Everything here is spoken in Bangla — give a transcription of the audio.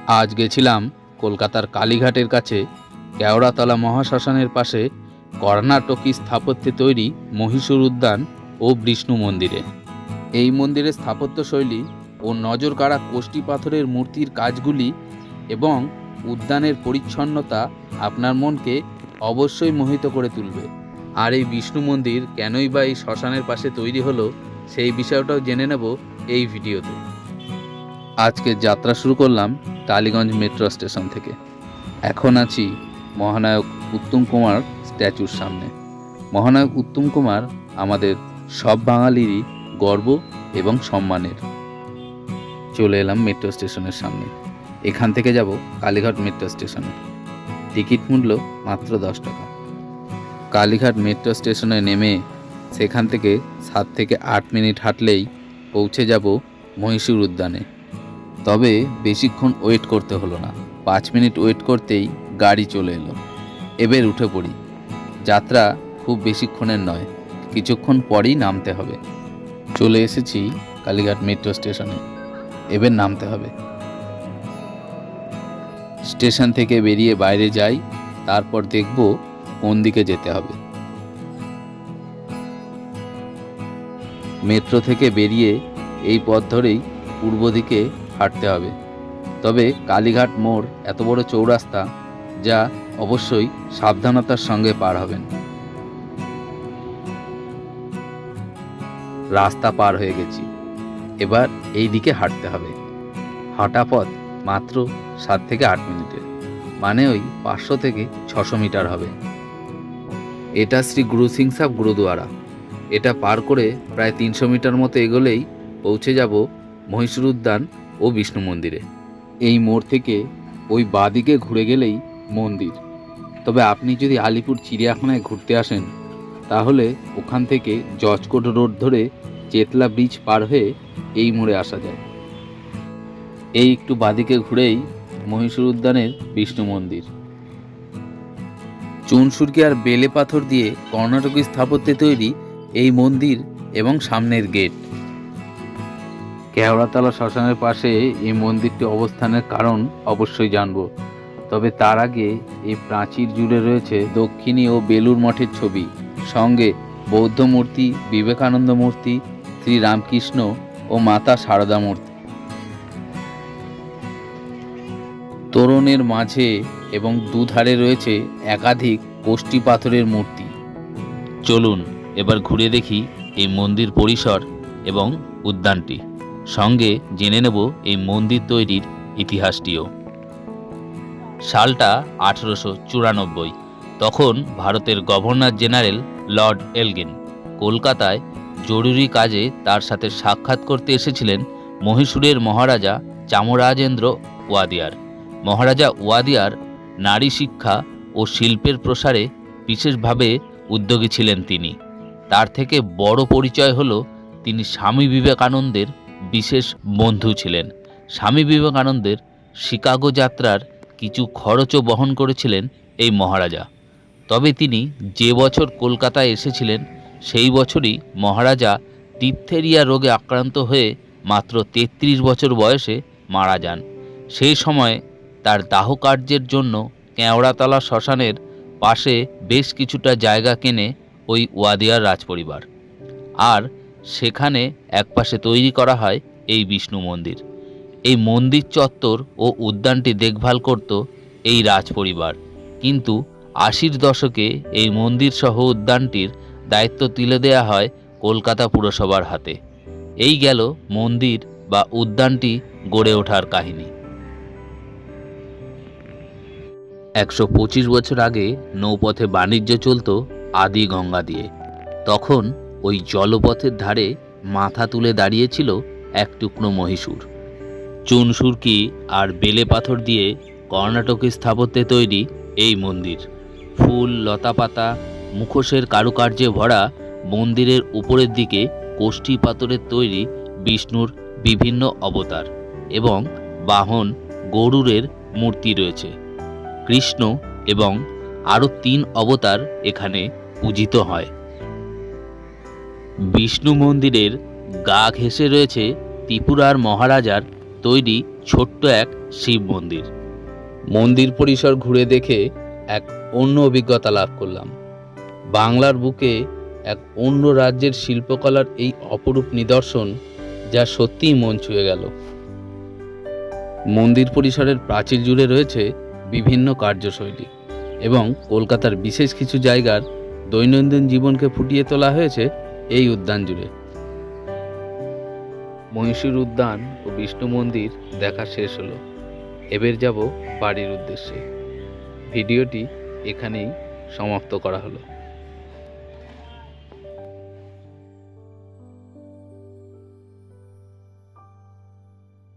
আজ গেছিলাম কলকাতার কালীঘাটের কাছে কেওড়াতলা মহাশ্মশানের পাশে কর্ণাটকী স্থাপত্যে তৈরি মহীশূর উদ্যান ও বিষ্ণু মন্দিরে। এই মন্দিরের স্থাপত্যশৈলী ও নজর কাড়া কোষ্ঠী পাথরের মূর্তির কাজগুলি এবং উদ্যানের পরিচ্ছন্নতা আপনার মনকে অবশ্যই মোহিত করে তুলবে। আর এই বিষ্ণু মন্দির কেনই বা এই শ্মশানের পাশে তৈরি হলো, সেই বিষয়টাও জেনে নেব এই ভিডিওতে। আজকে যাত্রা শুরু করলাম টালিগঞ্জ মেট্রো স্টেশন থেকে। এখন আছি মহানায়ক উত্তম কুমার স্ট্যাচুর সামনে। মহানায়ক উত্তম কুমার আমাদের সব বাঙালিরই গর্ব এবং সম্মানের। চলে এলাম মেট্রো স্টেশনের সামনে। এখান থেকে যাব কালীঘাট মেট্রো স্টেশনে। টিকিট মূল্য মাত্র 10 টাকা। কালীঘাট মেট্রো স্টেশনে নেমে সেখান থেকে 7 থেকে 8 মিনিট হাঁটলেই পৌঁছে যাব মহীশূর উদ্যানে। তবে বেশিক্ষণ ওয়েট করতে হলো না, 5 মিনিট ওয়েট করতেই গাড়ি চলে এলো। এবার উঠে পড়ি। যাত্রা খুব বেশিক্ষণের নয়, কিছুক্ষণ পরেই নামতে হবে। চলে এসেছি কালীঘাট মেট্রো স্টেশনে। এবার নামতে হবে। স্টেশন থেকে বেরিয়ে বাইরে যাই, তারপর দেখব কোন দিকে যেতে হবে। মেট্রো থেকে বেরিয়ে এই পথ ধরেই পূর্ব দিকে হাঁটতে হবে। তবে কালীঘাট মোড় এত বড় চৌরাস্তা, যা অবশ্যই সাবধানতার সঙ্গে পার হবেন। রাস্তা পার হয়ে গেছি, এবার এই দিকে হাঁটতে হবে। হাঁটা পথ মাত্র 7 থেকে 8 মিনিটের, মানে ওই 500 থেকে 600 মিটার হবে। এটা শ্রী গুরু সিং সাব গুরুদুয়ারা। এটা পার করে প্রায় 300 মিটার মতো এগোলেই পৌঁছে যাব মহীশূর উদ্যান ও বিষ্ণু মন্দিরে। এই মোড় থেকে ওই বাঁদিকে ঘুরে গেলেই মন্দির। তবে আপনি যদি আলিপুর চিড়িয়াখানায় ঘুরতে আসেন, তাহলে ওখান থেকে জজকোট রোড ধরে চেতলা ব্রিজ পার হয়ে এই মোড়ে আসা যায়। এই একটু বাঁদিকে ঘুরেই মহীশূর উদ্যানের বিষ্ণু মন্দির। চুনসুরকি আর বেলে পাথর দিয়ে কর্ণাটকী স্থাপত্যে তৈরি এই মন্দির এবং সামনের গেট। কেওড়াতলা শ্মশানের পাশে এই মন্দিরটি অবস্থানের কারণ অবশ্যই জানব। তবে তার আগে এই প্রাচীর জুড়ে রয়েছে দক্ষিণী ও বেলুর মঠের ছবি, সঙ্গে বৌদ্ধ মূর্তি, বিবেকানন্দ মূর্তি, শ্রী রামকৃষ্ণ ও মাতা সারদা মূর্তি। তোরণের মাঝে এবং দুধারে রয়েছে একাধিক কোষ্ঠী পাথরের মূর্তি। চলুন এবার ঘুরে দেখি এই মন্দির পরিসর এবং উদ্যানটি, সঙ্গে জেনে নেব এই মন্দির তৈরির ইতিহাসটিও। সালটা 1894। তখন ভারতের গভর্নর জেনারেল লর্ড এলগিন কলকাতায় জরুরি কাজে তার সাথে সাক্ষাৎ করতে এসেছিলেন মহীশূরের মহারাজা চামরাজেন্দ্র ওয়াদিয়ার। মহারাজা ওয়াদিয়ার নারী শিক্ষা ও শিল্পের প্রসারে বিশেষভাবে উদ্যোগী ছিলেন তিনি। তার থেকে বড় পরিচয় হলো তিনি স্বামী বিবেকানন্দের বিশেষ বন্ধু ছিলেন। স্বামী বিবেকানন্দের শিকাগো যাত্রার কিছু খরচও বহন করেছিলেন এই মহারাজা। তবে তিনি যে বছর কলকাতায় এসেছিলেন, সেই বছরই মহারাজা ডিপথেরিয়া রোগে আক্রান্ত হয়ে মাত্র 33 বছর বয়সে মারা যান। সেই সময় তার দাহ কার্যের জন্য কেওড়াতলা শ্মশানের পাশে বেশ কিছুটা জায়গা কেনে ওই ওয়াদিয়ার রাজপরিবার, আর সেখানে একপাশে তৈরি করা হয় এই বিষ্ণু মন্দির। এই মন্দির চত্বর ও উদ্যানটি দেখভাল করত এই রাজপরিবার, কিন্তু 80-র দশকে এই মন্দির সহ উদ্যানটির দায়িত্ব তুলে দেওয়া হয় কলকাতা পুরসভার হাতে। এই গেল মন্দির বা উদ্যানটি গড়ে ওঠার কাহিনী। 125 বছর আগে নৌপথে বাণিজ্য চলত আদি গঙ্গা দিয়ে। তখন ওই জলপথের ধারে মাথা তুলে দাঁড়িয়েছিল এক টুকরো মহীশূর। চুনসুরকি আর বেলে পাথর দিয়ে কর্ণাটকী স্থাপত্যে তৈরি এই মন্দির। ফুল, লতাপাতা, মুখোশের কারুকার্যে ভরা মন্দিরের উপরের দিকে কোষ্ঠী পাথরের তৈরি বিষ্ণুর বিভিন্ন অবতার এবং বাহন গরুড়ের মূর্তি রয়েছে। কৃষ্ণ এবং আরও 3 অবতার এখানে পূজিত হয়। বিষ্ণু মন্দিরের গা ঘেঁষে রয়েছে ত্রিপুরার মহারাজার তৈরি ছোট্ট এক শিব মন্দির। মন্দির পরিসর ঘুরে দেখে এক অন্য অভিজ্ঞতা লাভ করলাম। বাংলার বুকে এক অন্য রাজ্যের শিল্পকলার এই অপরূপ নিদর্শন, যা সত্যিই মন ছুঁয়ে গেল। মন্দির পরিসরের প্রাচীর জুড়ে রয়েছে বিভিন্ন কার্যশৈলী এবং কলকাতার বিশেষ কিছু জায়গার দৈনন্দিন জীবনকে ফুটিয়ে তোলা হয়েছে এই উদ্যান জুড়ে। মহীশূর উদ্যান ও বিষ্ণু মন্দির দেখা শেষ হলো। এবার যাব বাড়ির উদ্দেশ্যে। ভিডিওটি এখানেই সমাপ্ত করা হলো।